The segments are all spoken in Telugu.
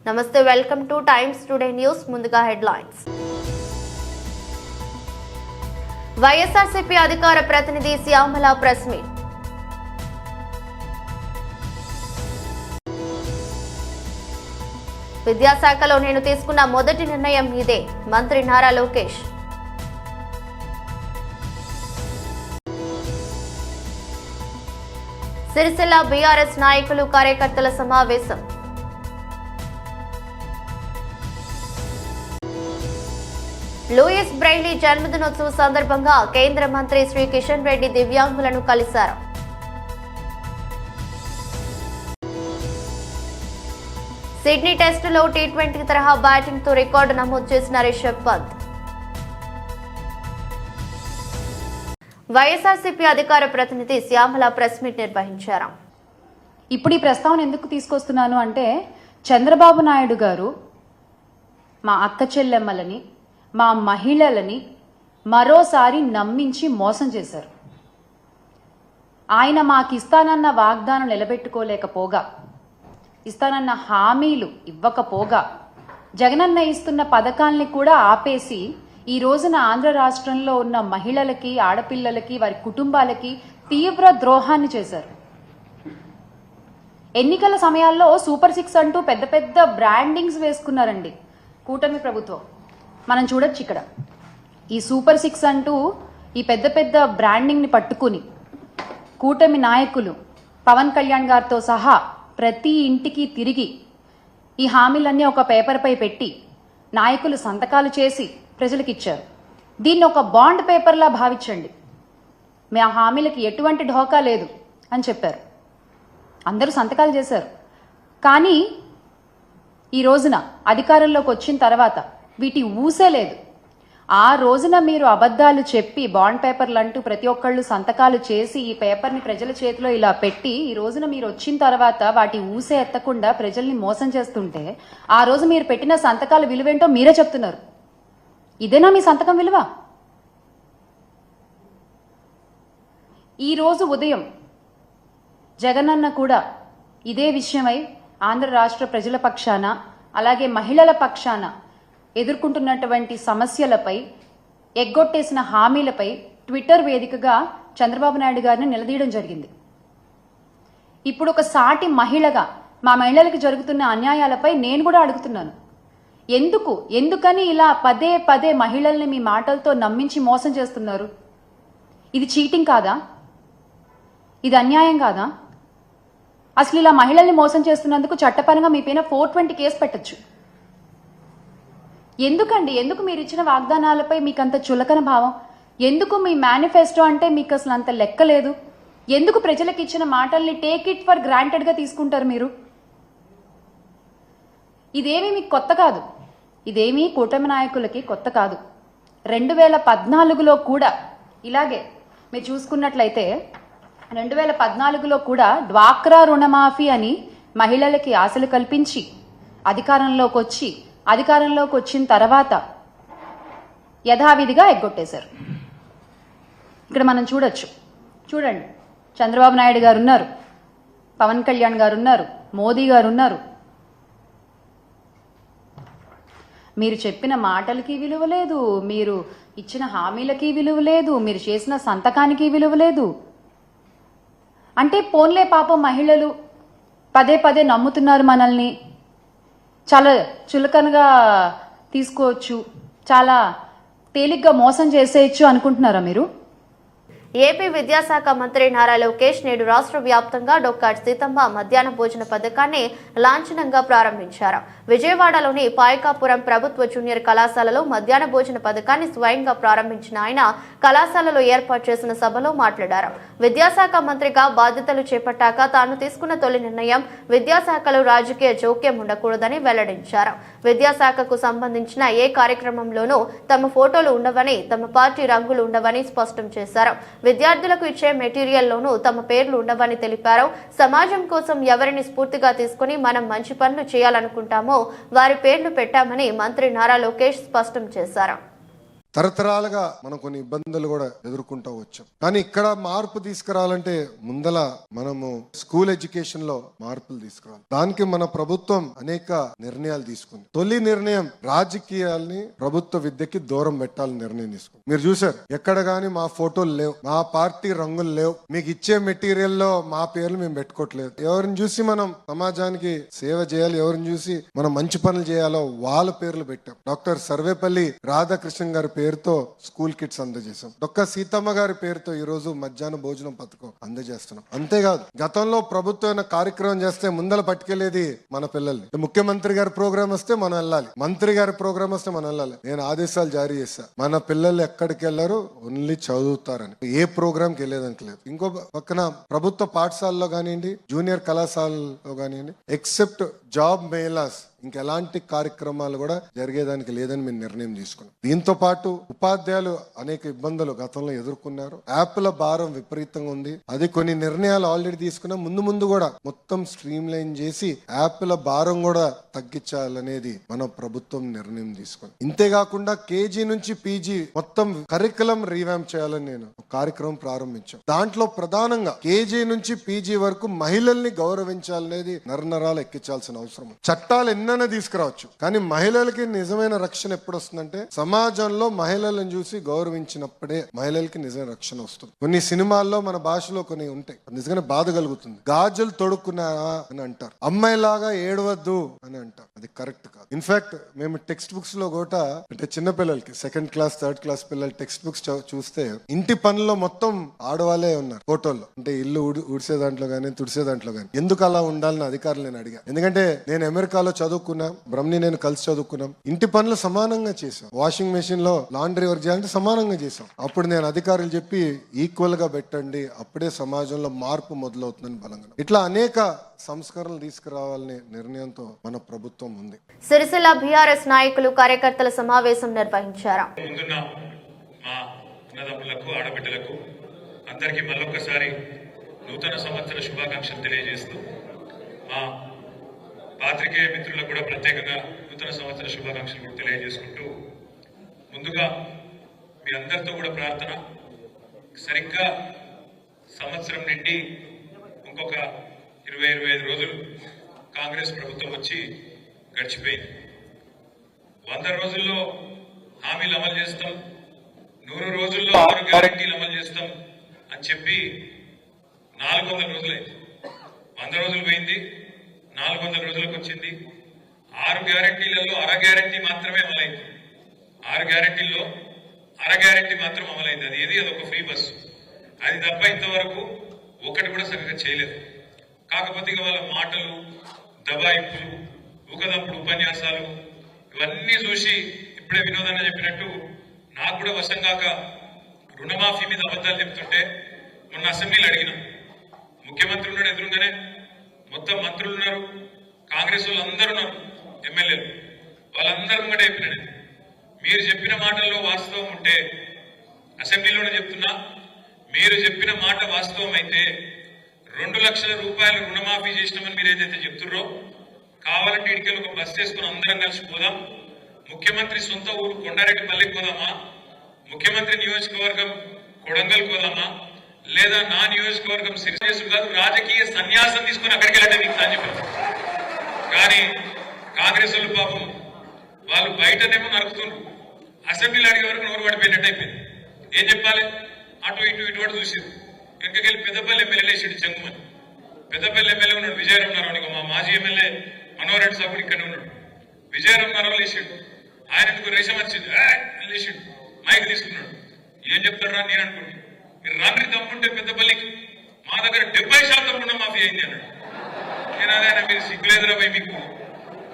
నమస్తే, welcome two times today news. ముందుగా హెడ్లైన్స్. వైఎస్ఆర్సీపీ అధికార ప్రతినిధి శ్యామల ప్రెస్ మీట్. విద్యాశాఖలో నేను తీసుకున్న మొదటి నిర్ణయం ఇదే, మంత్రి నారా లోకేష్. సిరిసిల్ల బీఆర్ఎస్ నాయకులు కార్యకర్తల సమావేశం. లూయిస్ బ్రెయిలీ జన్మదినోత్సవ సందర్భంగా కేంద్ర మంత్రి శ్రీ కిషన్ రెడ్డి దివ్యాంగులను కలిశారు. సిడ్నీ టెస్టులో టీ20 తరహా బ్యాటింగ్ తో రికార్డు నమోదు చేసిన రిషబ్ పంత్. వైఎస్ఆర్సీపీ అధికార ప్రతినిధి శ్యామల ప్రెస్ మీట్ నిర్వహించారు. ఇప్పుడు ఈ ప్రస్తావన ఎందుకు తీసుకొస్తున్నాను అంటే, చంద్రబాబు నాయుడు గారు మా అక్క చెల్లెమ్మలని, మా మహిళలని మరోసారి నమ్మించి మోసం చేశారు. ఆయన మాకు ఇస్తానన్న వాగ్దానం నిలబెట్టుకోలేకపోగా, ఇస్తానన్న హామీలు ఇవ్వకపోగా, జగనన్న ఇస్తున్న పథకాల్ని కూడా ఆపేసి ఈ రోజున ఆంధ్ర రాష్ట్రంలో ఉన్న మహిళలకి, ఆడపిల్లలకి, వారి కుటుంబాలకి తీవ్ర ద్రోహాన్ని చేశారు. ఎన్నికల సమయాల్లో సూపర్ 6 అంటూ పెద్ద పెద్ద బ్రాండింగ్స్ వేసుకున్నారండి కూటమి ప్రభుత్వం. మనం చూడొచ్చు ఇక్కడ ఈ సూపర్ 6 అంటూ ఈ పెద్ద పెద్ద బ్రాండింగ్ ని పట్టుకుని కూటమి నాయకులు పవన్ కళ్యాణ్ గారితో సహా ప్రతి ఇంటికి తిరిగి ఈ హామీలన్నీ ఒక పేపర్ పై పెట్టి నాయకులు సంతకాలు చేసి ప్రజలకు ఇచ్చారు. దీన్ని ఒక బాండ్ పేపర్లా భావించండి, మా హామీలకి ఎటువంటి ఢోకా లేదు అని చెప్పారు. అందరూ సంతకాలు చేశారు. కానీ ఈ రోజున అధికారంలోకి వచ్చిన తర్వాత వీటి ఊసే లేదు. ఆ రోజున మీరు అబద్ధాలు చెప్పి బాండ్ పేపర్లు అంటూ ప్రతి ఒక్కళ్ళు సంతకాలు చేసి ఈ పేపర్ని ప్రజల చేతిలో ఇలా పెట్టి ఈ రోజున మీరు వచ్చిన తర్వాత వాటి ఊసే ఎత్తకుండా ప్రజల్ని మోసం చేస్తుంటే, ఆ రోజు మీరు పెట్టిన సంతకాల విలువేంటో మీరే చెప్తున్నారు. ఇదేనా మీ సంతకం విలువ? ఈ రోజు ఉదయం జగనన్న కూడా ఇదే విషయమై ఆంధ్ర రాష్ట్ర ప్రజల పక్షాన, అలాగే మహిళల పక్షాన ఎదుర్కొంటున్నటువంటి సమస్యలపై, ఎగ్గొట్టేసిన హామీలపై ట్విట్టర్ వేదికగా చంద్రబాబు నాయుడు గారిని నిలదీయడం జరిగింది. ఇప్పుడు ఒక సాటి మహిళగా మా మహిళలకు జరుగుతున్న అన్యాయాలపై నేను కూడా అడుగుతున్నాను. ఎందుకని ఇలా పదే పదే మహిళల్ని మీ మాటలతో నమ్మించి మోసం చేస్తున్నారు? ఇది చీటింగ్ కాదా? ఇది అన్యాయం కాదా? అసలు ఇలా మహిళల్ని మోసం చేస్తున్నందుకు చట్టపరంగా మీ పైన 420 కేసు పెట్టచ్చు. ఎందుకు మీరు ఇచ్చిన వాగ్దానాలపై మీకు అంత చులకన భావం? ఎందుకు మీ మేనిఫెస్టో అంటే మీకు అసలు అంత లెక్క లేదు? ఎందుకు ప్రజలకు ఇచ్చిన మాటల్ని టేక్ ఇట్ ఫర్ గ్రాంటెడ్ గా తీసుకుంటారు మీరు? ఇదేమీ మీకు కొత్త కాదు, ఇదేమీ కూటమి నాయకులకి కొత్త కాదు. 2014లో కూడా ఇలాగే మీరు చూసుకున్నట్లయితే 2014లో కూడా డ్వాక్రా రుణమాఫీ అని మహిళలకి ఆశలు కల్పించి అధికారంలోకి వచ్చిన తర్వాత యథావిధిగా ఎగ్గొట్టేశారు. ఇక్కడ మనం చూడండి, చంద్రబాబు నాయుడు గారు ఉన్నారు, పవన్ కళ్యాణ్ గారు ఉన్నారు, మోదీ గారు ఉన్నారు. మీరు చెప్పిన మాటలకి విలువ లేదు, మీరు ఇచ్చిన హామీలకి విలువ లేదు, మీరు చేసిన సంతకానికి విలువ లేదు. అంటే పోన్లే పాపం మహిళలు పదే పదే నమ్ముతున్నారు మనల్ని, చాలా చులకనగా తీసుకోవచ్చు, చాలా తేలిగ్గా మోసం చేసేయచ్చు అనుకుంటున్నారా మీరు? ఏపీ విద్యాశాఖ మంత్రి నారా లోకేష్ నేడు రాష్ట్ర వ్యాప్తంగా డొక్కాటి సీతమ్మ మధ్యాహ్న భోజన పథకాన్ని లాంఛనంగా ప్రారంభించారు. విజయవాడలోని పాయకాపురం ప్రభుత్వ జూనియర్ కళాశాలలో మధ్యాహ్న భోజన పథకాన్ని స్వయంగా ప్రారంభించిన ఆయన కళాశాలలో ఏర్పాటు చేసిన సభలో మాట్లాడారు. విద్యాశాఖ మంత్రిగా బాధ్యతలు చేపట్టాక తాను తీసుకున్న తొలి నిర్ణయం విద్యాశాఖలో రాజకీయ జోక్యం ఉండకూడదని వెల్లడించారు. విద్యాశాఖకు సంబంధించిన ఏ కార్యక్రమంలోనూ తమ ఫోటోలు ఉండవని, తమ పార్టీ రంగులు ఉండవని స్పష్టం చేశారు. విద్యార్థులకు ఇచ్చే మెటీరియల్లోనూ తమ పేర్లు ఉండవని తెలిపారు. సమాజం కోసం ఎవరిని స్ఫూర్తిగా తీసుకుని మనం మంచి పనులు చేయాలనుకుంటామో వారి పేర్లు పెట్టామని మంత్రి నారా లోకేష్ స్పష్టం చేశారు. తరతరాలుగా మనం కొన్ని ఇబ్బందులు కూడా ఎదుర్కొంటూ వచ్చాం. కానీ ఇక్కడ మార్పు తీసుకురావాలంటే ముందల మనము స్కూల్ ఎడ్యుకేషన్ లో మార్పులు తీసుకురావాలి. దానికి మన ప్రభుత్వం అనేక నిర్ణయాలు తీసుకుంది. తొలి నిర్ణయం రాజకీయాల్ని ప్రభుత్వ విద్యకి దూరం పెట్టాలని నిర్ణయం తీసుకుంది. మీరు చూసారు, ఎక్కడ గానీ మా ఫోటోలు లేవు, మా పార్టీ రంగులు లేవు, మీకు ఇచ్చే మెటీరియల్ లో మా పేర్లు మేము పెట్టుకోవట్లేదు. ఎవరిని చూసి మనం సమాజానికి సేవ చేయాలి, ఎవరిని చూసి మనం మంచి పనులు చేయాలో వాళ్ళ పేర్లు పెట్టాం. డాక్టర్ సర్వేపల్లి రాధాకృష్ణన్ గారి పేరుతో స్కూల్ కిట్స్ అందజేశాం. డాక్టర్ సీతమ్మ గారి పేరుతో ఈ రోజు మధ్యాహ్న భోజనం పథకం అందజేస్తున్నాం. అంతేకాదు, గతంలో ప్రభుత్వం కార్యక్రమం చేస్తే ముందల పట్టుకెళ్లేది మన పిల్లల్ని. ముఖ్యమంత్రి గారి ప్రోగ్రామ్ వస్తే మనం వెళ్ళాలి, మంత్రి గారి ప్రోగ్రామ్ వస్తే మనం వెళ్ళాలి. నేను ఆదేశాలు జారీ చేశా, మన పిల్లలు ఎక్కడికి వెళ్ళారు, ఓన్లీ చదువుతారని. ఏ ప్రోగ్రామ్ కి వెళ్ళేదానికి లేదు. ఇంకో పక్కన ప్రభుత్వ పాఠశాలలో కానివ్వండి, జూనియర్ కళాశాలలో కానివ్వండి, ఎక్సెప్ట్ జాబ్ మేళాస్ ఇంకెలాంటి కార్యక్రమాలు కూడా జరిగేదానికి లేదని మేము నిర్ణయం తీసుకున్నాం. దీంతో పాటు ఉపాధ్యాయులు అనేక ఇబ్బందులు గతంలో ఎదుర్కొన్నారు. యాప్ల భారం విపరీతంగా ఉంది. అది కొన్ని నిర్ణయాలు ఆల్రెడీ తీసుకున్నాం. ముందు ముందు కూడా మొత్తం స్ట్రీమ్ లైన్ చేసి యాప్ల భారం కూడా తగ్గించాలనేది మన ప్రభుత్వం నిర్ణయం తీసుకుంది. ఇంతేకాకుండా కేజీ నుంచి పీజీ మొత్తం కరికులం రీవ్యాంప్ చేయాలని నేను ఒక కార్యక్రమం ప్రారంభించాం. దాంట్లో ప్రధానంగా కేజీ నుంచి పీజీ వరకు మహిళల్ని గౌరవించాలనేది నరనరాలు ఎక్కించాల్సిన అవసరం. చట్టాలు ఎన్నైనా తీసుకురావచ్చు, కానీ మహిళలకి నిజమైన రక్షణ ఎప్పుడు వస్తుందంటే సమాజంలో మహిళలను చూసి గౌరవించినప్పుడే మహిళలకి నిజమైన రక్షణ వస్తుంది. కొన్ని సినిమాల్లో మన భాషలో కొన్ని ఉంటాయి, నిజంగానే బాధ కలుగుతుంది. గాజులు తొడుక్కున్నారా అని అంటారు, అమ్మాయిలాగా ఏడవద్దు అని అంటారు. అది కరెక్ట్ కాదు. ఇన్ఫాక్ట్ మేము టెక్స్ట్ బుక్స్ లో కూడా అంటే చిన్న పిల్లలకి 2nd క్లాస్ 3rd క్లాస్ పిల్లలు టెక్స్ట్ బుక్స్ చూస్తే ఇంటి పనుల్లో మొత్తం ఆడవాళ్ళే ఉన్నారు ఫోటోల్లో. అంటే ఇల్లు ఊడ్చే దాంట్లో గానీ తుడిసే దాంట్లో గానీ. ఎందుకు అలా ఉండాలని అధికారులు నేను అడిగా. ఎందుకంటే నేను అమెరికాలో చదువుకున్నాం, బ్రహ్మని నేను కలిసి చదువుకున్నాం. ఇంటి పనులు సమానంగా చేసాం. వాషింగ్ మెషిన్ లో లాండ్రీ వర్క్ చేయాలంటే సమానంగా చేసాం. అప్పుడు నేను అధికారులు చెప్పి ఈక్వల్ గా పెట్టండి, అప్పుడే సమాజంలో మార్పు మొదలవుతుందని బలంగా. ఇట్లా అనేక సంస్కరణలు తీసుకురావాలనే నిర్ణయంతో మన ప్రభుత్వం ఉంది. సిరిసిల్ల బీఆర్ఎస్ నాయకులు కార్యకర్తల సమావేశం నిర్వహించారు. ఆడబిడ్డలకు అందరికీ మళ్ళొక్కసారి నూతన సంవత్సర శుభాకాంక్షలు తెలియజేస్తూ, మా పాత్రికేయ మిత్రులకు కూడా ప్రత్యేకంగా నూతన సంవత్సర శుభాకాంక్షలు కూడా తెలియజేసుకుంటూ, ముందుగా మీ అందరితో కూడా ప్రార్థన, సరిగ్గా సంవత్సరం నుండి ఇంకొక 20-25 రోజులు కాంగ్రెస్ ప్రభుత్వం వచ్చి గడిచిపోయింది. 100 రోజుల్లో హామీలు అమలు చేస్తాం, 100 రోజుల్లో 6 గ్యారెంటీలు అమలు చేస్తాం అని చెప్పి 400 రోజులైంది. 100 రోజులు పోయింది, 400 రోజులకు వచ్చింది. 6 గ్యారెంటీలలో అర గ్యారెంటీ మాత్రమే అమలైంది. 6 గ్యారెంటీల్లో అర గ్యారెంటీ మాత్రం అమలైంది. అది ఏది, అదొక ఫ్రీ బస్సు. అది తప్ప ఇంతవరకు ఒకటి కూడా సరిగ్గా చేయలేదు. కాకపోతే ఇక వాళ్ళ మాటలు, దబాయింపులు, ఊకదంపుడు ఉపన్యాసాలు ఇవన్నీ చూసి ఇప్పుడే వినోదన్న చెప్పినట్టు నాకు కూడా వశం కాక రుణమాఫీ మీద అబద్ధాలు చెప్తుంటే మొన్న అసెంబ్లీలో అడిగిన, ముఖ్యమంత్రి ఉన్నాడు ఎదురుగానే, మొత్తం మంత్రులు ఉన్నారు, కాంగ్రెస్ వాళ్ళు అందరూ ఉన్నారు, ఎమ్మెల్యేలు, వాళ్ళందరూ ముంగట చెప్పినాడు, మీరు చెప్పిన మాటల్లో వాస్తవం ఉంటే, అసెంబ్లీలోనే చెప్తున్నా, మీరు చెప్పిన మాట వాస్తవం అయితే 2 లక్షల రూపాయలు రుణమాఫీ చేసినామని మీరు ఏదైతే చెప్తున్నారో, కావాలంటే ఇడికెళ్ళి ఒక బస్ చేసుకుని అందరం కలిసి పోదాం, ముఖ్యమంత్రి సొంత ఊరు కొండారెడ్డిపల్లికి పోదామా, ముఖ్యమంత్రి నియోజకవర్గం కొడంగల్ పోదామా, లేదా నా నియోజకవర్గం సిరిసిల్ల కాదు, రాజకీయ సన్యాసం తీసుకుని అక్కడికి వెళ్ళండి మీకు అని చెప్పారు. కానీ కాంగ్రెస్ వాళ్ళు పాపం వాళ్ళు బయటనేమో నరుకుతుండ్రు, అసెంబ్లీలో అడిగే వరకు నోరు పడిపోయినట్టు అయిపోయింది. ఏం చెప్పాలి, అటు ఇటు ఇటువంటి చూసారు. వెనకకెళ్ళి పెద్దపల్లి ఎమ్మెల్యే లేచాడు జంగుమని. పెద్దపల్లి ఎమ్మెల్యే ఉన్నాడు విజయరామరావు, మా మాజీ ఎమ్మెల్యే మనోహర్ రెడ్డి సాబుడు ఇక్కడ ఉన్నాడు. విజయరామరావు లేచాడు, ఆయన ఎందుకు రేషం వచ్చింది లేచాడు, మైక్ తీసుకున్నాడు. ఏం చెప్తారా నేను అనుకుంటున్నాను, మీరు రాత్రి తమ్ముంటే పెద్దపల్లికి మా దగ్గర 70% రుణమాఫీ అయింది అన్నాడు. నేను అదే, మీరు సిగ్గులేదురా పోయి, మీకు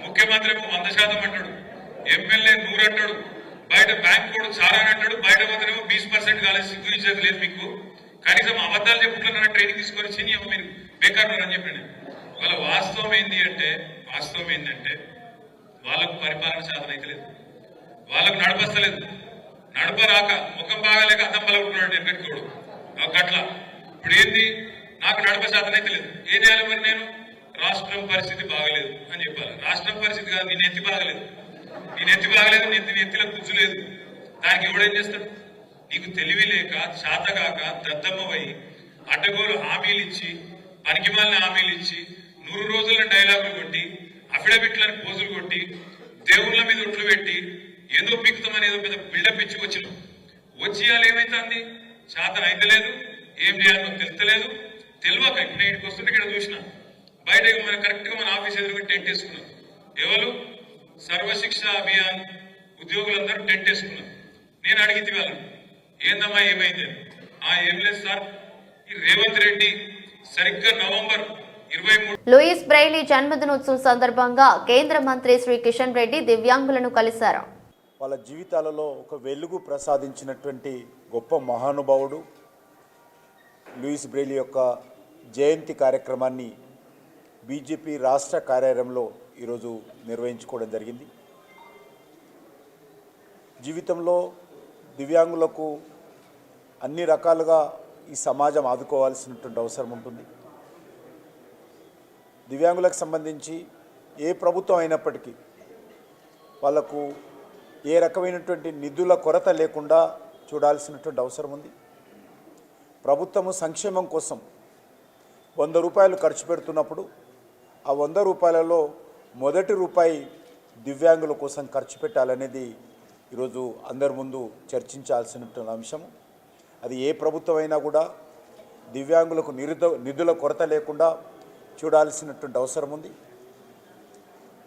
ముఖ్యమంత్రి 100% అంటాడు, ఎమ్మెల్యే 100 అంటాడు, బయట బ్యాంక్ కూడా చాలా అంటాడు, బయట మాత్రమేమో 20% కాలేదు, సిగ్గు ఇచ్చేది లేదు మీకు, కనీసం అబద్ధాలు చెప్పుకుంటున్నా ట్రైనింగ్ తీసుకొని చిన్న మీరు బేకారు అని చెప్పాను. వాళ్ళ వాస్తవం ఏంటంటే వాళ్ళకు పరిపాలన సాధన అయితే లేదు, వాళ్ళకు నడపస్తలేదు, నడప రాక ముఖం బాగాలేక అద్దం పలుకుతున్నాడు ఎక్కడికోడు గట్ల. ఇప్పుడు ఏంది, నాకు నడప సాధన అయితే లేదు, ఏం చేయాలి మరి నేను, రాష్ట్రం పరిస్థితి బాగలేదు అని చెప్పాలి. రాష్ట్రం పరిస్థితి కాదు, నీ నెత్తి బాగలేదు, నీ నెత్తిలో గుజ్జు లేదు, దానికి ఎవడేం చేస్తాడు? నీకు తెలివి లేక శాతగాక దద్దమ్మవై అడ్డగోలు హామీలు ఇచ్చి పనికిమాలిన హామీలు ఇచ్చి 100 రోజుల డైలాగులు కొట్టి అఫిడవిట్లను పోజులు కొట్టి దేవుళ్ళ మీద ఒట్లు పెట్టి ఏదో పీకుతామని ఏదో పెద్ద బిల్డప్ ఇచ్చి వచ్చి ఇవాళ ఏమైతుంది? శాతం అయితే లేదు, ఏం చేయాలో తెలుస్తలేదు. తెలియక ఇప్పుడు నేను ఇక్కడికి వస్తుంటే ఇక్కడ చూసిన బయట మనం కరెక్ట్ గా మన ఆఫీస్ ఎదురుగా టెంట్ వేసుకున్నాం. ఎవరు? సర్వశిక్ష అభియాన్ ఉద్యోగులందరూ టెంట్ వేసుకున్నాం. నేను అడిగితే వాళ్ళని ఏందమ్మా ఏమైంది? ఏం లేదు సార్, ఈ రేవంత్ రెడ్డి సరిగ్గా నవంబర్ 23 లూయిస్ బ్రెయిలీ జన్మదినోత్సవం సందర్భంగా కేంద్ర మంత్రి శ్రీ కిషన్ రెడ్డి దివ్యాంగులను కలిశారు. వాళ్ళ జీవితాలలో ఒక వెలుగు ప్రసాదించినటువంటి గొప్ప మహానుభావుడు లూయిస్ బ్రెయిలీ యొక్క జయంతి కార్యక్రమాన్ని బీజేపీ రాష్ట్ర కార్యాలయంలో ఈరోజు నిర్వహించుకోవడం జరిగింది. జీవితంలో దివ్యాంగులకు అన్ని రకాలుగా ఈ సమాజం ఆదుకోవాల్సినటువంటి అవసరం ఉంటుంది. దివ్యాంగులకు సంబంధించి ఏ ప్రభుత్వం అయినప్పటికీ వాళ్లకు ఏ రకమైనటువంటి నిధుల కొరత లేకుండా చూడాల్సినటువంటి అవసరం ఉంది. ప్రభుత్వము సంక్షేమం కోసం 100 రూపాయలు ఖర్చు పెడుతున్నప్పుడు ఆ 100 రూపాయలలో మొదటి రూపాయి దివ్యాంగుల కోసం ఖర్చు పెట్టాలనేది ఈరోజు అందరి ముందు చర్చించాల్సినటువంటి అంశం. అది ఏ ప్రభుత్వం అయినా కూడా దివ్యాంగులకు నిధుల కొరత లేకుండా చూడాల్సినటువంటి అవసరం ఉంది.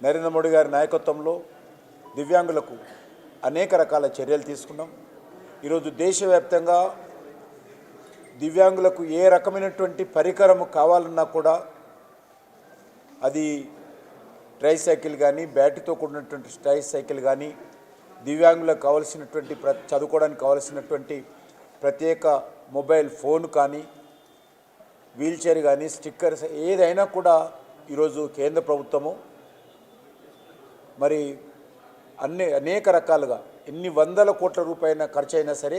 నరేంద్ర మోడీ గారి నాయకత్వంలో దివ్యాంగులకు అనేక రకాల చర్యలు తీసుకున్నాం. ఈరోజు దేశవ్యాప్తంగా దివ్యాంగులకు ఏ రకమైనటువంటి పరికరం కావాలన్నా కూడా అది ట్రైసైకిల్ కానీ, బ్యాటరీతో కూడినటువంటి ట్రైసైకిల్ కానీ, దివ్యాంగులకు కావాల్సినటువంటి చదువుకోవడానికి కావాల్సినటువంటి ప్రత్యేక మొబైల్ ఫోన్ కానీ, వీల్ చైర్ కానీ, స్టిక్కర్స్ ఏదైనా కూడా ఈరోజు కేంద్ర ప్రభుత్వము మరి అనేక రకాలుగా ఎన్ని వందల కోట్ల రూపాయల ఖర్చు అయినా సరే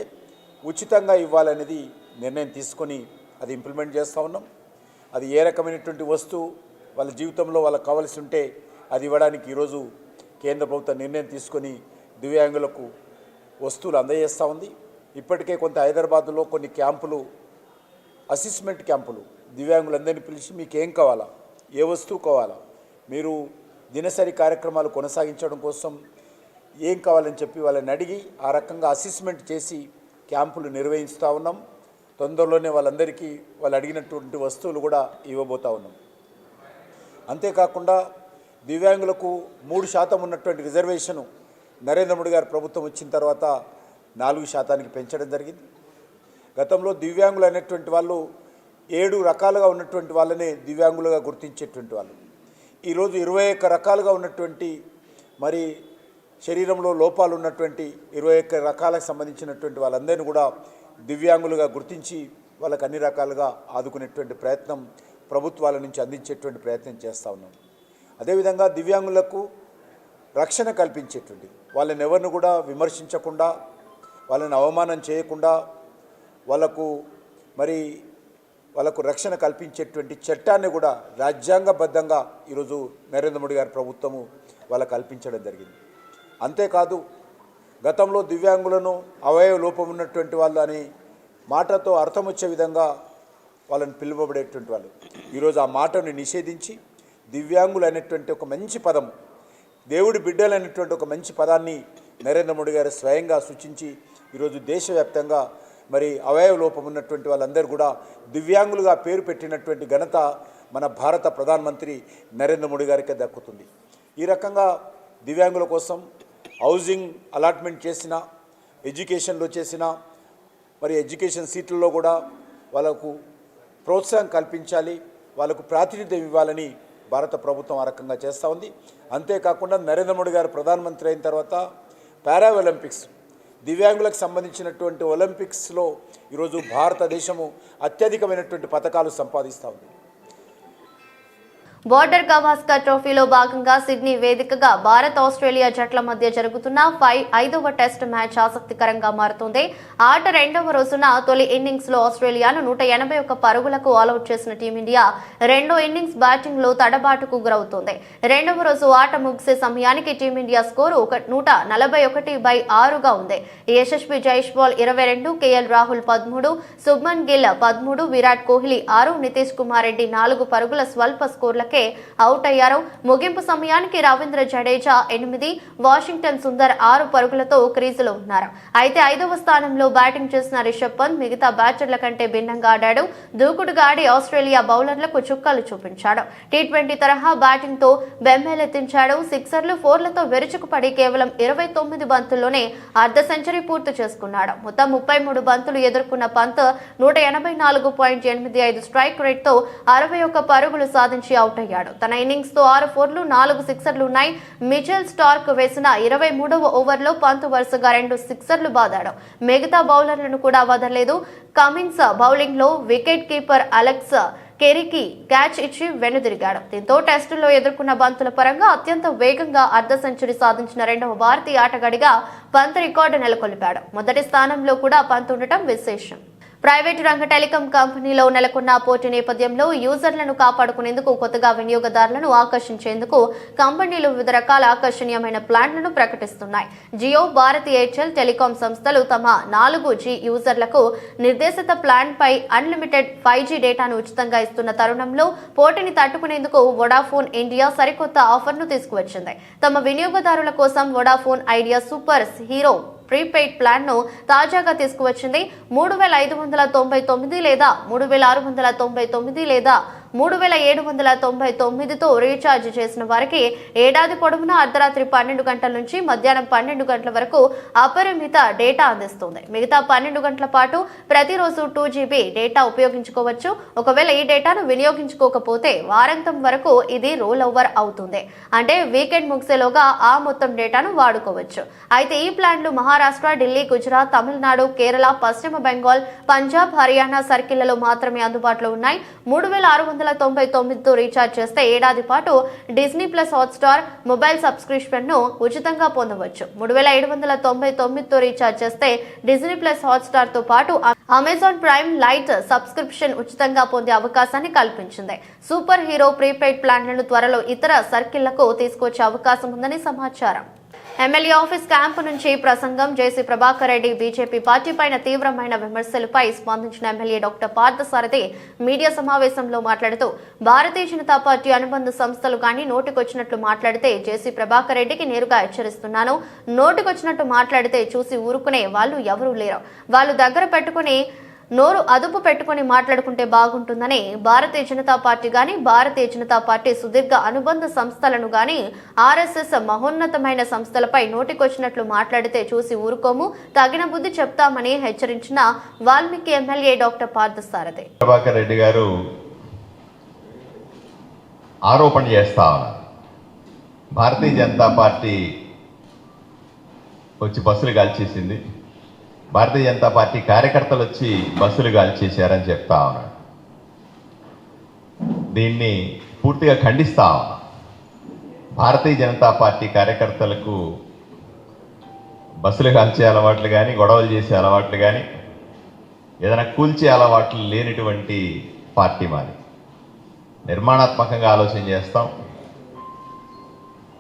ఉచితంగా ఇవ్వాలనేది నిర్ణయం తీసుకొని అది ఇంప్లిమెంట్ చేస్తూ ఉన్నాం. అది ఏ రకమైనటువంటి వస్తువు వాళ్ళ జీవితంలో వాళ్ళకి కావాల్సి ఉంటే అది ఇవ్వడానికి ఈరోజు కేంద్ర ప్రభుత్వం నిర్ణయం తీసుకొని దివ్యాంగులకు వస్తువులు అందజేస్తూ ఉంది. ఇప్పటికే కొంత హైదరాబాద్లో కొన్ని క్యాంపులు, అసెస్మెంట్ క్యాంపులు దివ్యాంగులందరినీ పిలిచి మీకు ఏం కావాలా, ఏ వస్తువు కావాలా, మీరు దినసరి కార్యక్రమాలు కొనసాగించడం కోసం ఏం కావాలని చెప్పి వాళ్ళని అడిగి ఆ రకంగా అసెస్మెంట్ చేసి క్యాంపులు నిర్వహిస్తూ ఉన్నాం. తొందరలోనే వాళ్ళందరికీ వాళ్ళు అడిగినటువంటి వస్తువులు కూడా ఇవ్వబోతూ ఉన్నాం. అంతేకాకుండా దివ్యాంగులకు 3% ఉన్నటువంటి రిజర్వేషను నరేంద్ర మోడీ గారి ప్రభుత్వం వచ్చిన తర్వాత 4% పెంచడం జరిగింది. గతంలో దివ్యాంగులు అనేటువంటి వాళ్ళు 7 రకాలుగా ఉన్నటువంటి వాళ్ళనే దివ్యాంగులుగా గుర్తించేటువంటి వాళ్ళు. ఈరోజు 21 రకాలుగా ఉన్నటువంటి మరి శరీరంలో లోపాలు ఉన్నటువంటి 21 రకాలకు సంబంధించినటువంటి వాళ్ళందరినీ కూడా దివ్యాంగులుగా గుర్తించి వాళ్ళకి అన్ని రకాలుగా ఆదుకునేటువంటి ప్రయత్నం ప్రభుత్వాల నుంచి అందించేటువంటి ప్రయత్నం చేస్తూ ఉన్నాం. అదేవిధంగా దివ్యాంగులకు రక్షణ కల్పించేటువంటి వాళ్ళని ఎవరిని కూడా విమర్శించకుండా, వాళ్ళని అవమానం చేయకుండా వాళ్ళకు రక్షణ కల్పించేటువంటి చట్టాన్ని కూడా రాజ్యాంగబద్ధంగా ఈరోజు నరేంద్ర మోడీ గారి ప్రభుత్వము వాళ్ళకు కల్పించడం జరిగింది. అంతేకాదు గతంలో దివ్యాంగులను అవయవ లోపం ఉన్నటువంటి వాళ్ళు అని మాటతో అర్థం వచ్చే విధంగా వాళ్ళని పిలువబడేటువంటి వాళ్ళు ఈరోజు ఆ మాటను నిషేధించి దివ్యాంగులు అనేటువంటి ఒక మంచి పదం, దేవుడి బిడ్డలు అనేటువంటి ఒక మంచి పదాన్ని నరేంద్ర మోడీ గారు స్వయంగా సూచించి ఈరోజు దేశవ్యాప్తంగా మరి అవయవ లోపం ఉన్నటువంటి వాళ్ళందరూ కూడా దివ్యాంగులుగా పేరు పెట్టినటువంటి ఘనత మన భారత ప్రధానమంత్రి నరేంద్ర మోడీ గారికే దక్కుతుంది. ఈ రకంగా దివ్యాంగుల కోసం హౌసింగ్ అలాట్మెంట్ చేసిన, ఎడ్యుకేషన్లో చేసిన, మరి ఎడ్యుకేషన్ సీట్లలో కూడా వాళ్ళకు ప్రోత్సాహం కల్పించాలి, వాళ్ళకు ప్రాతినిధ్యం ఇవ్వాలని భారత ప్రభుత్వం ఆ రకంగా చేస్తూ ఉంది. అంతేకాకుండా నరేంద్ర మోడీ గారు ప్రధానమంత్రి అయిన తర్వాత పారా ఒలింపిక్స్, దివ్యాంగులకు సంబంధించినటువంటి ఒలింపిక్స్లో ఈరోజు భారతదేశము అత్యధికమైనటువంటి పథకాలు సంపాదిస్తూ ఉంది. బోర్డర్ గవాస్కర్ ట్రోఫీలో భాగంగా సిడ్నీ వేదికగా భారత్ ఆస్ట్రేలియా జట్ల మధ్య జరుగుతున్న 5వ టెస్ట్ మ్యాచ్ ఆసక్తికరంగా మారుతుంది. ఆట రెండవ రోజున తొలి ఇన్నింగ్స్ లో ఆస్ట్రేలియాను 181 పరుగులకు ఆల్అౌట్ చేసిన టీమిండియా రెండో ఇన్నింగ్స్ బ్యాటింగ్ లో తడబాటుకు గురవుతోంది. రెండవ రోజు ఆట ముగిసే సమయానికి టీమిండియా స్కోరు 141/6గా ఉంది. యశస్వి జైస్వాల్ 22, కేఎల్ రాహుల్ 13, శుభ్మన్ గిల్ 13, విరాట్ కోహ్లీ 6, నితీష్ కుమార్ రెడ్డి 4 పరుగుల స్వల్ప స్కోర్లకే అవుట్ అయ్యారు. ముగింపు సమయానికి రవీంద్ర జడేజా 8, వాషింగ్టన్ సుందర్ 6 పరుగులతో క్రీజులో ఉన్నారు. అయితే 5వ స్థానంలో బ్యాటింగ్ చేసిన రిషబ్ పంత్ మిగతా బ్యాటర్ల కంటే భిన్నంగా ఆడాడు. దూకుడుగా ఆడి ఆస్ట్రేలియా బౌలర్లకు చుక్కలు చూపించాడు. టీ20 తరహా బ్యాటింగ్ తో బెంబేలెత్తించాడు. సిక్సర్లు, ఫోర్లతో విరుచుకుపడి కేవలం 29 బంతుల్లోనే అర్ధ సెంచరీ పూర్తి చేసుకున్నాడు. మొత్తం 33 బంతులు ఎదుర్కొన్న పంత్ 184.85 స్ట్రైక్ రేట్ తో 61 పరుగులు సాధించి అవుట్ అయ్యాడు. తన ఇన్నింగ్స్ తో 6 ఫోర్లు, 4 సిక్సర్లు ఉన్నాయి. మిచెల్ స్టార్క్ వేసిన 23వ ఓవర్లో పంత్ వరుసగా 2 సిక్సర్లు బాదాడు. మిగతా బౌలర్లను కూడా వదలలేదు. కమిన్స్ బౌలింగ్ లో వికెట్ కీపర్ అలెక్స్ కెరీకి క్యాచ్ ఇచ్చి వెనుదిరిగాడు. దీంతో టెస్టుల్లో ఎదుర్కొన్న బంతుల పరంగా అత్యంత వేగంగా అర్ధ సెంచరీ సాధించిన రెండవ భారతీయ ఆటగాడిగా పంత్ రికార్డు నెలకొల్పాడు. మొదటి స్థానంలో కూడా పంత్ ఉండటం విశేషం. ప్రైవేటు రంగ టెలికాం కంపెనీలో నెలకొన్న పోటీ నేపథ్యంలో యూజర్లను కాపాడుకునేందుకు కొత్తగా వినియోగదారులను ఆకర్షించేందుకు కంపెనీలు వివిధ రకాల ఆకర్షణీయమైన ప్లాన్లను ప్రకటిస్తున్నాయి. జియో, భారతీ ఎయిర్టెల్ టెలికాం సంస్థలు తమ 4G యూజర్లకు నిర్దేశిత ప్లాన్ పై అన్లిమిటెడ్ 5G డేటాను ఉచితంగా ఇస్తున్న తరుణంలో పోటీని తట్టుకునేందుకు వొడాఫోన్ ఇండియా సరికొత్త ఆఫర్ను తీసుకువచ్చింది. తమ వినియోగదారుల కోసం Vodafone idea super hero prepaid plan ను తాజాగా తీసుకువచ్చింది. 3,599 లేదా 3,699 లేదా 3,799తో రీఛార్జ్ చేసిన వారికి ఏడాది పొడవునా అర్ధరాత్రి 12 గంటల నుంచి మధ్యాహ్నం 12 గంటల వరకు అపరిమిత డేటా అందిస్తుంది. మిగతా 12 గంటల పాటు ప్రతిరోజు 2GB డేటా ఉపయోగించుకోవచ్చు. ఒకవేళ ఈ డేటాను వినియోగించుకోకపోతే వారాంతం వరకు ఇది రోల్ ఓవర్ అవుతుంది. అంటే వీకెండ్ ముగిసేలోగా ఆ మొత్తం డేటాను వాడుకోవచ్చు. అయితే ఈ ప్లాన్లు మహారాష్ట్ర, ఢిల్లీ, గుజరాత్, తమిళనాడు, కేరళ, పశ్చిమ బెంగాల్, పంజాబ్, హర్యానా సర్కిళ్లలో మాత్రమే అందుబాటులో ఉన్నాయి. 3,699తో రీఛార్జ్ చేస్తే ఏడాది పాటు Disney plus Hotstar mobile subscription ను ఉచితంగా పొందవచ్చు. 3,799తో రీఛార్జ్ చేస్తే డిజ్నీ ప్లస్ హాట్స్టార్ తో పాటు అమెజాన్ ప్రైమ్ లైట్ సబ్స్క్రిప్షన్ ఉచితంగా పొందే అవకాశాన్ని కల్పించింది. సూపర్ హీరో ప్రీపెయిడ్ ప్లాన్లను త్వరలో ఇతర సర్కిళ్లకు తీసుకొచ్చే అవకాశం ఉందని సమాచారం. ఎమ్మెల్యే ఆఫీస్ క్యాంపు నుంచి ప్రసంగం. జేసీ ప్రభాకర్ రెడ్డి బీజేపీ పార్టీ పైన తీవ్రమైన విమర్శలపై స్పందించిన ఎమ్మెల్యే డాక్టర్ పార్థసారథి మీడియా సమావేశంలో మాట్లాడుతూ భారతీయ జనతా పార్టీ అనుబంధ సంస్థలు కానీ నోటికొచ్చినట్లు మాట్లాడితే జేసీ ప్రభాకర్ రెడ్డికి నేరుగా హెచ్చరిస్తున్నాను. నోటికొచ్చినట్టు మాట్లాడితే చూసి ఊరుకునే వాళ్ళు ఎవరూ లేరు. వాళ్ళు దగ్గర పెట్టుకుని నోరు అదుపు పెట్టుకుని మాట్లాడుకుంటే బాగుంటుందని భారతీయ జనతా పార్టీ గాని, భారతీయ జనతా పార్టీ సుదీర్ఘ అనుబంధ సంస్థలను గాని, ఆర్ఎస్ఎస్ మహోన్నతమైన సంస్థలపై నోటికొచ్చినట్లు మాట్లాడితే చూసి ఊరుకోము, తగిన బుద్ధి చెప్తామని హెచ్చరించిన వాల్మీకి ఎమ్మెల్యే డాక్టర్ పార్థసారథి. ప్రభాకర్ రెడ్డి గారు ఆరోపణ చేస్తా ఉన్నారు. భారతీయ జనతా పార్టీ వచ్చి బస్సులు కాల్చేసింది, భారతీయ జనతా పార్టీ కార్యకర్తలు వచ్చి బస్సులు కాల్చేశారని చెప్తా ఉన్నాడు. దీన్ని పూర్తిగా ఖండిస్తా ఉన్నా. భారతీయ జనతా పార్టీ కార్యకర్తలకు బస్సులు కాల్చే అలవాట్లు కానీ, గొడవలు చేసే అలవాట్లు కానీ, ఏదైనా కూల్చే అలవాట్లు లేనిటువంటి పార్టీ మాది. నిర్మాణాత్మకంగా ఆలోచన చేస్తాం.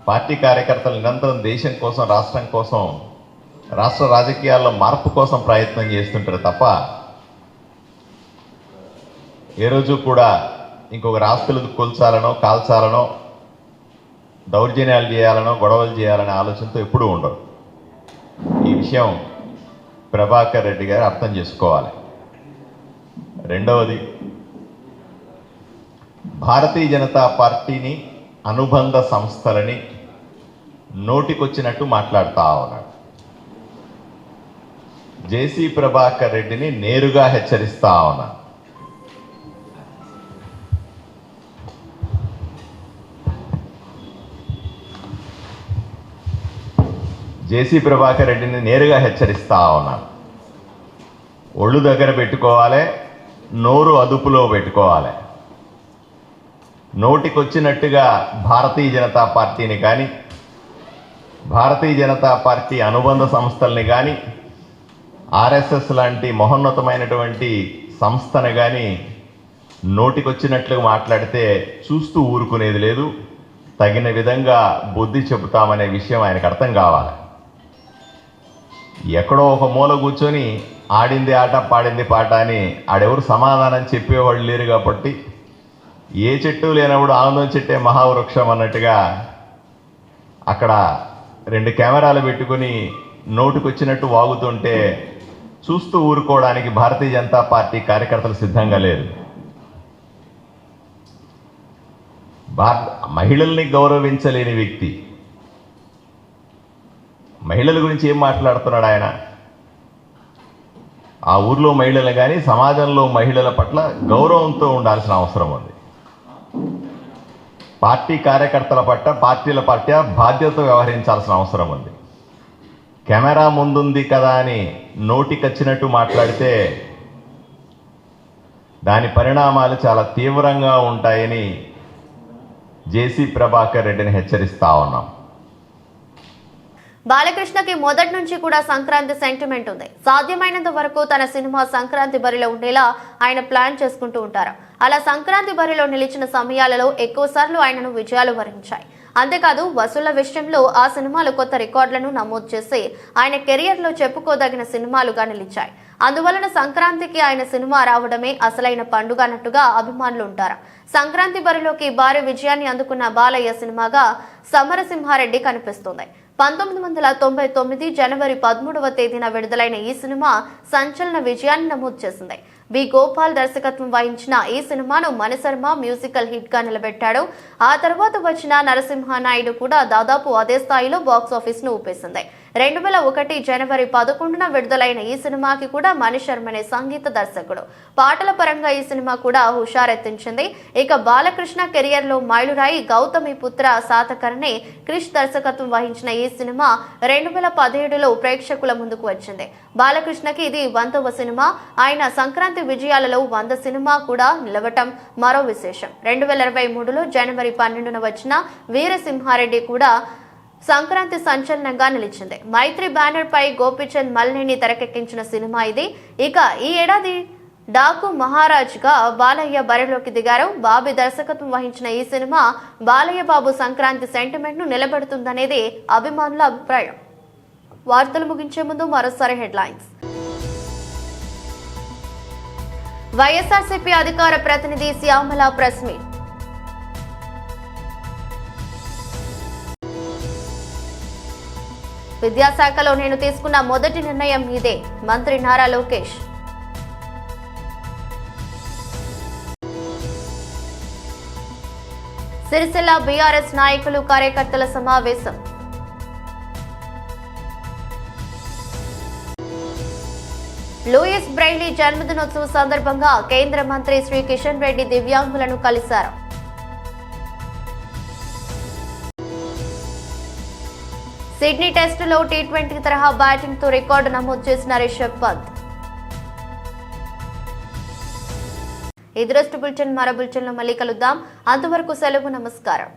పార్టీ కార్యకర్తలు నిరంతరం దేశం కోసం, రాష్ట్రం కోసం, రాష్ట్ర రాజకీయాల్లో మార్పు కోసం ప్రయత్నం చేస్తుంటారు తప్ప ఏ రోజు కూడా ఇంకొక ఆస్తులు కూల్చాలనో, కాల్చాలనో, దౌర్జన్యాలు చేయాలనో, గొడవలు చేయాలనే ఆలోచనతో ఎప్పుడూ ఉండవు. ఈ విషయం ప్రభాకర్ రెడ్డి గారు అర్థం చేసుకోవాలి. రెండవది, భారతీయ జనతా పార్టీని, అనుబంధ సంస్థలని నోటికొచ్చినట్టు మాట్లాడుతూ ఉన్నాడు. జేసీ ప్రభాకర్ రెడ్డిని నేరుగా హెచ్చరిస్తా ఉన్నా. జేసీ ప్రభాకర్ రెడ్డిని నేరుగా హెచ్చరిస్తా ఉన్నాను. ఒళ్ళు దగ్గర పెట్టుకోవాలి, నోరు అదుపులో పెట్టుకోవాలి. నోటికొచ్చినట్టుగా భారతీయ జనతా పార్టీని కానీ, భారతీయ జనతా పార్టీ అనుబంధ సంస్థల్ని కానీ, ఆర్ఎస్ఎస్ లాంటి మహోన్నతమైనటువంటి సంస్థను కానీ నోటికొచ్చినట్లుగా మాట్లాడితే చూస్తూ ఊరుకునేది లేదు. తగిన విధంగా బుద్ధి చెబుతామనే విషయం ఆయనకు అర్థం కావాలి. ఎక్కడో ఒక మూల కూర్చొని ఆడింది ఆట పాడింది పాట అని ఆడెవరు సమాధానం చెప్పేవాళ్ళు లేరు కాబట్టి, ఏ చెట్టు లేనప్పుడు ఆనందం చెట్టే మహావృక్షం అన్నట్టుగా అక్కడ 2 కెమెరాలు పెట్టుకుని నోటికొచ్చినట్టు వాగుతుంటే చూస్తూ ఊరుకోవడానికి భారతీయ జనతా పార్టీ కార్యకర్తలు సిద్ధంగా లేరు. మహిళల్ని గౌరవించలేని వ్యక్తి మహిళల గురించి ఏం మాట్లాడుతున్నాడు ఆయన? ఆ ఊర్లో మహిళలు కానీ సమాజంలో మహిళల పట్ల గౌరవంతో ఉండాల్సిన అవసరం ఉంది. పార్టీ కార్యకర్తల పట్ల, పార్టీల పట్ల బాధ్యతతో వ్యవహరించాల్సిన అవసరం ఉంది. కెమెరా ముందుంది కదా అని నోటికొచ్చినట్టు మాట్లాడితే దాని పరిణామాలు చాలా తీవ్రంగా ఉంటాయని జేసీ ప్రభాకర్ రెడ్డిని హెచ్చరిస్తా ఉన్నాం. బాలకృష్ణకి మొదటి నుంచి కూడా సంక్రాంతి సెంటిమెంట్ ఉంది. సాధ్యమైనంత వరకు తన సినిమా సంక్రాంతి బరిలో ఉండేలా ఆయన ప్లాన్ చేసుకుంటూ ఉంటారు. అలా సంక్రాంతి బరిలో నిలిచిన సమయాలలో ఎక్కువసార్లు ఆయనను విజయాలు వరించాయి. అంతేకాదు వసూళ్ల విషయంలో ఆ సినిమాలు కొత్త రికార్డులను నమోదు చేసి ఆయన కెరియర్లో చెప్పుకోదగిన సినిమాలుగా నిలిచాయి. అందువలన సంక్రాంతికి ఆయన సినిమా రావడమే అసలైన పండుగ అన్నట్టుగా అభిమానులు ఉంటారు. సంక్రాంతి బరిలోకి భారీ విజయాన్ని అందుకున్న బాలయ్య సినిమాగా సమరసింహారెడ్డి కనిపిస్తుంది. 1999 జనవరి 13వ తేదీన విడుదలైన ఈ సినిమా సంచలన విజయాన్ని నమోదు చేసింది. బి గోపాల్ దర్శకత్వం వహించిన ఈ సినిమాను మణిశర్మ మ్యూజికల్ హిట్ గా నిలబెట్టాడు. ఆ తర్వాత వచ్చిన నరసింహానాయుడు కూడా దాదాపు అదే స్థాయిలో బాక్సాఫీస్ ను ఊపేసింది. 2001 జనవరి 11న విడుదలైన ఈ సినిమాకి కూడా మణిశర్మనే సంగీత దర్శకుడు. పాటల పరంగా ఈ సినిమా కూడా హుషారెత్తించింది. ఇక బాలకృష్ణ కెరియర్ లో మైలురాయి గౌతమి పుత్ర సాతకర్ణి క్రిష్ దర్శకత్వం వహించిన ఈ సినిమా 2017లో ప్రేక్షకుల ముందుకు వచ్చింది. బాలకృష్ణకి ఇది 100వ సినిమా. ఆయన సంక్రాంతి విజయాలలో 100 సినిమా కూడా నిలవటం మరో విశేషం. 2023లో జనవరి 12న వచ్చిన వీరసింహారెడ్డి కూడా సంక్రాంతి సంచలనంగా నిలిచింది. మైత్రి బ్యానర్ పై గోపిచంద్ మల్నేని తెరకెక్కించిన సినిమా ఇది. ఇక ఈ ఏడాది డాకు మహారాజ్ గా బాలయ్య బరిలోకి దిగారు. బాబీ దర్శకత్వం వహించిన ఈ సినిమా బాలయ్య బాబు సంక్రాంతి సెంటిమెంట్ ను నిలబెడుతుందనేది అభిమానుల అభిప్రాయం. వార్తలు ముగించే ముందు మరోసారి హెడ్లైన్స్. వైఎస్ఆర్సీపీ అధికార ప్రతినిధి శ్యామల ప్రెస్ మీట్. విద్యాశాఖలో నేను తీసుకున్న మొదటి నిర్ణయం ఇదే, మంత్రి నారా లోకేష్. సిరిసిల్ల బీఆర్ఎస్ నాయకులు కార్యకర్తల సమావేశం. లూయిస్ బ్రెయిలీ జన్మదినోత్సవ సందర్భంగా కేంద్ర మంత్రి శ్రీ కిషన్ రెడ్డి దివ్యాంగులను కలిశారు. సిడ్నీ టెస్టులో టీ20 తరహా బ్యాటింగ్ తో రికార్డు నమోదు చేసిన రిషబ్ పంత్. ఇది బులెటిన్. మరో బులెటిన్లో మళ్ళీ కలుద్దాం. అంతవరకు సెలవు. నమస్కారం.